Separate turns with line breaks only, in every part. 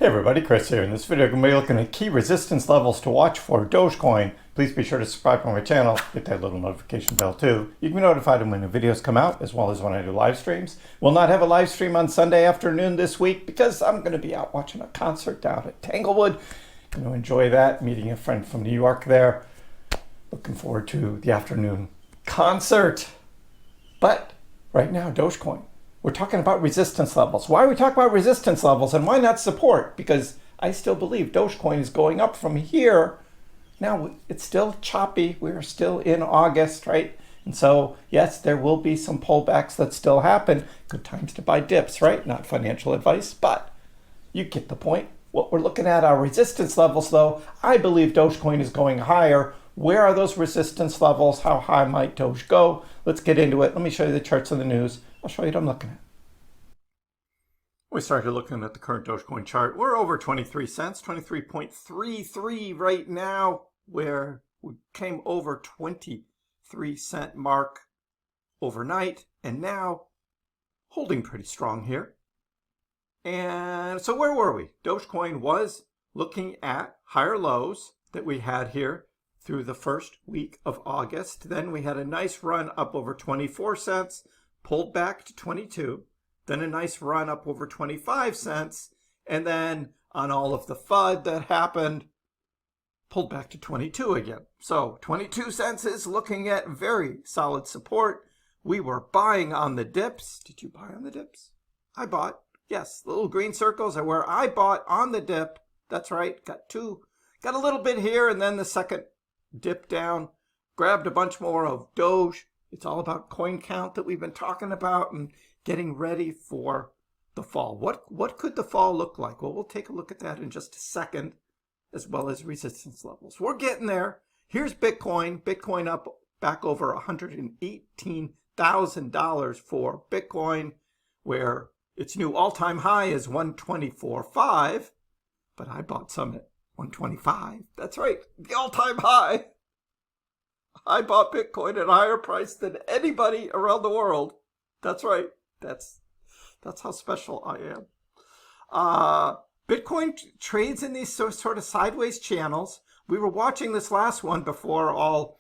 Hey everybody, Chris here. In this video, I'm going to be looking at key resistance levels to watch for Dogecoin. Please be sure to subscribe to my channel, hit that little notification bell too. You can be notified when the videos come out, as well as when I do live streams. We'll not have a live stream on Sunday afternoon this week because I'm going to be out watching a concert down at Tanglewood. Going to enjoy that, meeting a friend from New York there. Looking forward to the afternoon concert. But right now, Dogecoin. We're talking about resistance levels. Why are we talking about resistance levels and why not support? Because I still believe Dogecoin is going up from here. Now, it's still choppy. We're still in August, right? And so, yes, there will be some pullbacks that still happen. Good times to buy dips, right? Not financial advice, but you get the point. What we're looking at are resistance levels, though. I believe Dogecoin is going higher. Where are those resistance levels? How high might Doge go? Let's get into it. Let me show you the charts of the news. I'll show you what I'm looking at. We started looking at the current Dogecoin chart. We're over 23 cents, 23.33 right now, where we came over 23-cent mark overnight, and now holding pretty strong here. And so where were we? Dogecoin was looking at higher lows that we had here through the first week of August. Then we had a nice run up over 24 cents, pulled back to 22, then a nice run up over 25 cents, and then on all of the FUD that happened, pulled back to 22 again. So 22 cents is looking at very solid support. We were buying on the dips. Did you buy on the dips? I bought. Yes, the little green circles are where I bought on the dip. That's right. Got a little bit here, and then the second dip down. Grabbed a bunch more of Doge. It's all about coin count that we've been talking about and getting ready for the fall. What could the fall look like? Well, we'll take a look at that in just a second, as well as resistance levels. We're getting there. Here's Bitcoin. Bitcoin up back over $118,000 for Bitcoin, where its new all-time high is 124.5, but I bought some at 125. That's right, the all-time high. I bought Bitcoin at a higher price than anybody around the world. That's right. That's how special I am. Bitcoin trades in these sort of sideways channels. We were watching this last one before all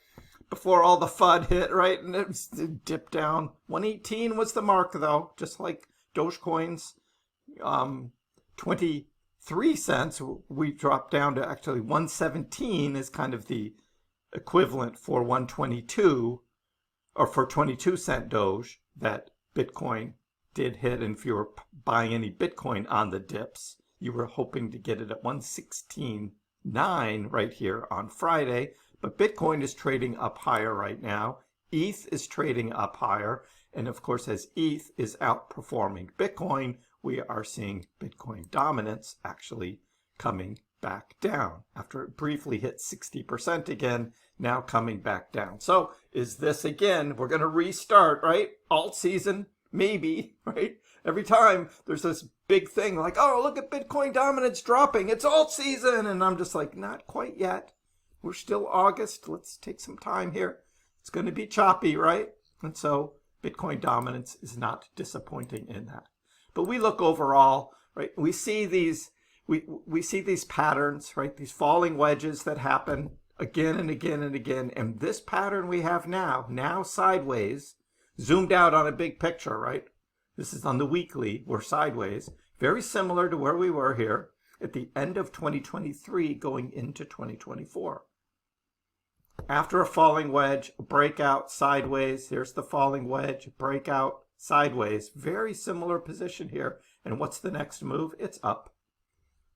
the FUD hit, right? And it dipped down. 118 was the mark, though, just like Dogecoin's 23 cents. We dropped down to actually 117 is kind of the equivalent for 122, or for 22-cent Doge that Bitcoin did hit. And if you were buying any Bitcoin on the dips, you were hoping to get it at 116.9 right here on Friday. But Bitcoin is trading up higher right now. ETH is trading up higher. And of course, as ETH is outperforming Bitcoin, we are seeing Bitcoin dominance actually coming back down after it briefly hit 60% again, now coming back down. So is this again, we're going to restart, right? Alt season, maybe, right? Every time there's this big thing like, oh, look at Bitcoin dominance dropping. It's alt season. And I'm just like, not quite yet. We're still August. Let's take some time here. It's going to be choppy, right? And so Bitcoin dominance is not disappointing in that. But we look overall, right? We see these patterns, right? These falling wedges that happen again and again and again. And this pattern we have now sideways, zoomed out on a big picture, right? This is on the weekly, we're sideways. Very similar to where we were here at the end of 2023 going into 2024. After a falling wedge, breakout sideways. Here's the falling wedge, breakout sideways. Very similar position here. And what's the next move? It's up.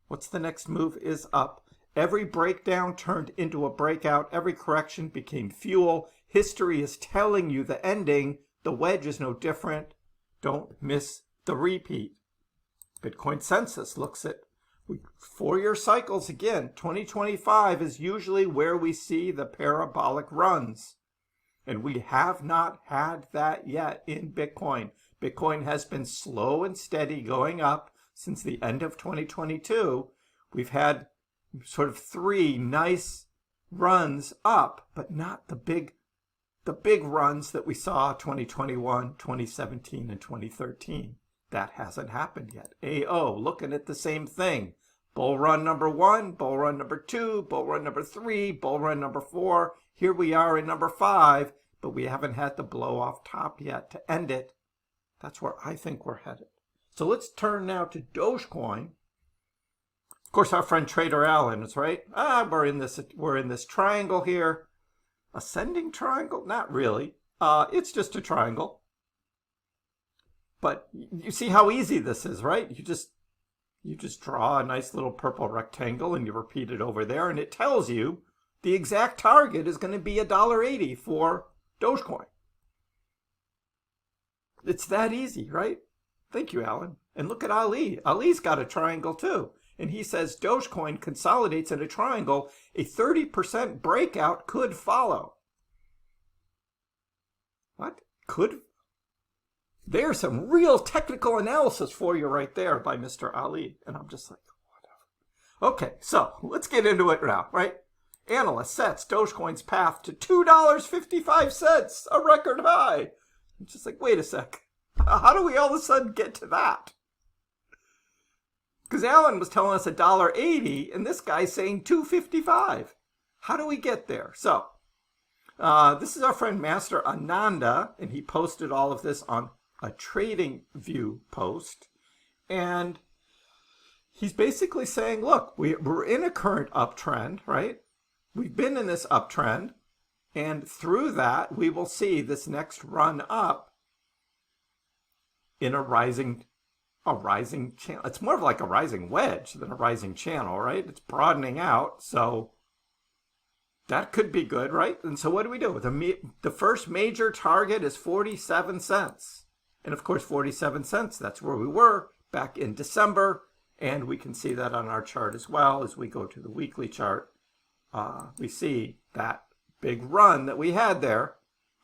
What's the next move is up. Every breakdown turned into a breakout. Every correction became fuel. History is telling you the ending. The wedge is no different. Don't miss the repeat. Bitcoin Census looks at 4-year cycles again. 2025 is usually where we see the parabolic runs. And we have not had that yet in Bitcoin. Bitcoin has been slow and steady going up since the end of 2022. We've had sort of 3 nice runs up, but not the big runs that we saw 2021, 2017, and 2013. That hasn't happened yet. AO, looking at the same thing. Bull run number 1, bull run number 2, bull run number 3, bull run number 4. Here we are in number 5, but we haven't had the blow off top yet to end it. That's where I think we're headed. So let's turn now to Dogecoin. Of course, our friend Trader Allen is right. We're in this triangle here. Ascending triangle? Not really. It's just a triangle. But you see how easy this is, right? You just draw a nice little purple rectangle and you repeat it over there, and it tells you the exact target is going to be $1.80 for Dogecoin. It's that easy, right? Thank you, Alan. And look at Ali. Ali's got a triangle too. And he says Dogecoin consolidates in a triangle. A 30% breakout could follow. What? Could? There's some real technical analysis for you right there by Mr. Ali. And I'm just like, whatever. Okay, so let's get into it now, right? Analyst sets Dogecoin's path to $2.55, a record high. I'm just like, wait a sec. How do we all of a sudden get to that? Because Alan was telling us $1.80, and this guy's saying $2.55. How do we get there? So, this is our friend Master Ananda, and he posted all of this on a Trading View post. And he's basically saying, look, we're in a current uptrend, right? We've been in this uptrend, and through that, we will see this next run up in a rising channel. It's more of like a rising wedge than a rising channel, right? It's broadening out, so that could be good, right? And so what do we do? The first major target is 47 cents. And of course, 47 cents, that's where we were back in December. And we can see that on our chart as well. As we go to the weekly chart, we see that big run that we had there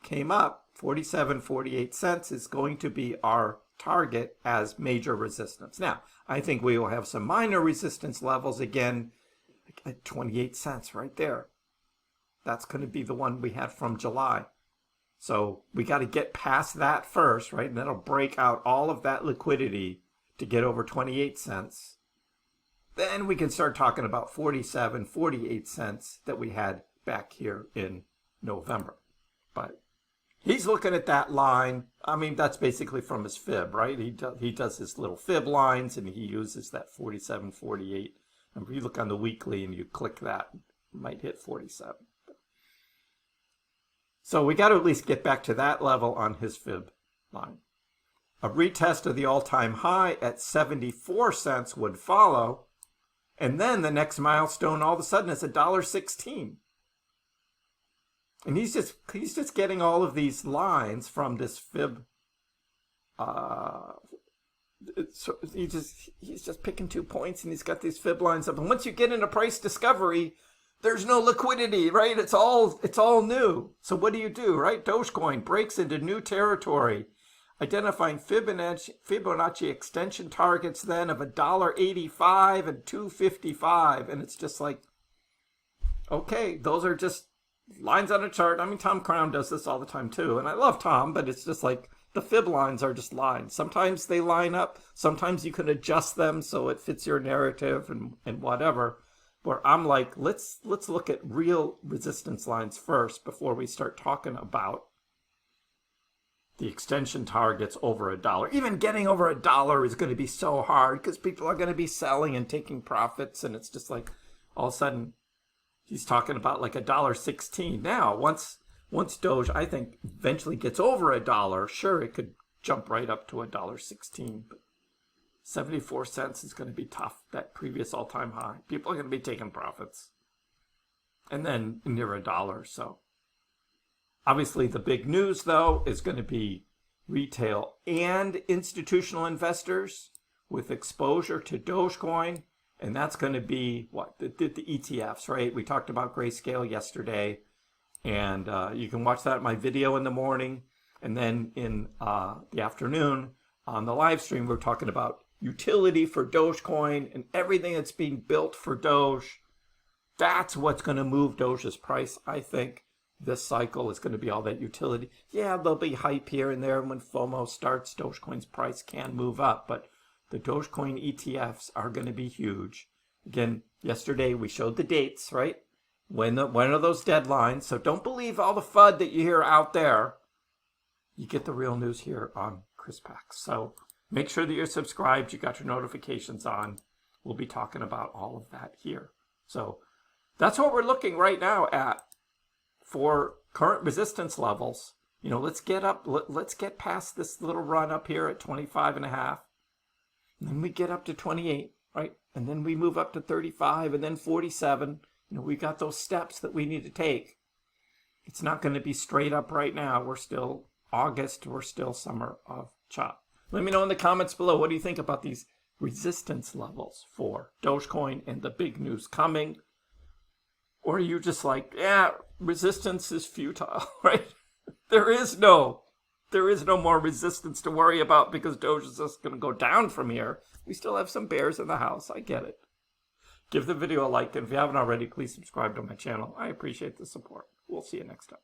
came up. 47, 48 cents is going to be our target as major resistance. Now, I think we will have some minor resistance levels again at 28 cents right there. That's going to be the one we had from July. So we got to get past that first, right? And that'll break out all of that liquidity to get over 28 cents. Then we can start talking about 47, 48 cents that we had back here in November. But he's looking at that line. I mean, that's basically from his fib, right? He does his little fib lines, and he uses that 47, 48. And if you look on the weekly and you click that, it might hit 47. So we got to at least get back to that level on his fib line. A retest of the all-time high at 74 cents would follow. And then the next milestone all of a sudden is $1.16. And he's just getting all of these lines from this fib. So he's just picking 2 points, and he's got these fib lines up. And once you get into price discovery, there's no liquidity, right? It's all new. So what do, right? Dogecoin breaks into new territory, identifying Fibonacci extension targets then of $1.85 and $2.55. And it's just like, okay, those are just lines on a chart. I mean, Tom Crown does this all the time too. And I love Tom, but it's just like the fib lines are just lines. Sometimes they line up. Sometimes you can adjust them so it fits your narrative and whatever. Where I'm like, let's look at real resistance lines first before we start talking about the extension targets over $1. Even getting over $1 is going to be so hard because people are going to be selling and taking profits. And it's just like all of a sudden he's talking about like $1.16. Now, once Doge, I think, eventually gets over $1, sure, it could jump right up to $1.16. But 74 cents is going to be tough, that previous all-time high. People are going to be taking profits. And then near $1, so. Obviously, the big news, though, is going to be retail and institutional investors with exposure to Dogecoin. And that's going to be, what, the ETFs, right? We talked about Grayscale yesterday. And you can watch that in my video in the morning. And then in the afternoon on the live stream, we're talking about utility for Dogecoin and everything that's being built for Doge. That's what's going to move Doge's price, I think. This cycle is going to be all that utility. Yeah, there'll be hype here and there. When FOMO starts, Dogecoin's price can move up. But the Dogecoin ETFs are going to be huge. Again, yesterday we showed the dates, right? When are those deadlines? So don't believe all the FUD that you hear out there. You get the real news here on ChrisPax. So make sure that you're subscribed. You got your notifications on. We'll be talking about all of that here. So that's what we're looking right now at for current resistance levels. You know, let's get up. Let's get past this little run up here at 25.5. And then we get up to 28, right? And then we move up to 35 and then 47. You know, we got those steps that we need to take. It's not going to be straight up right now. We're still August. We're still summer of chop. Let me know in the comments below. What do you think about these resistance levels for Dogecoin and the big news coming? Or are you just like, yeah, resistance is futile, right? There is no more resistance to worry about because Doge is just going to go down from here. We still have some bears in the house. I get it. Give the video a like, and if you haven't already, please subscribe to my channel. I appreciate the support. We'll see you next time.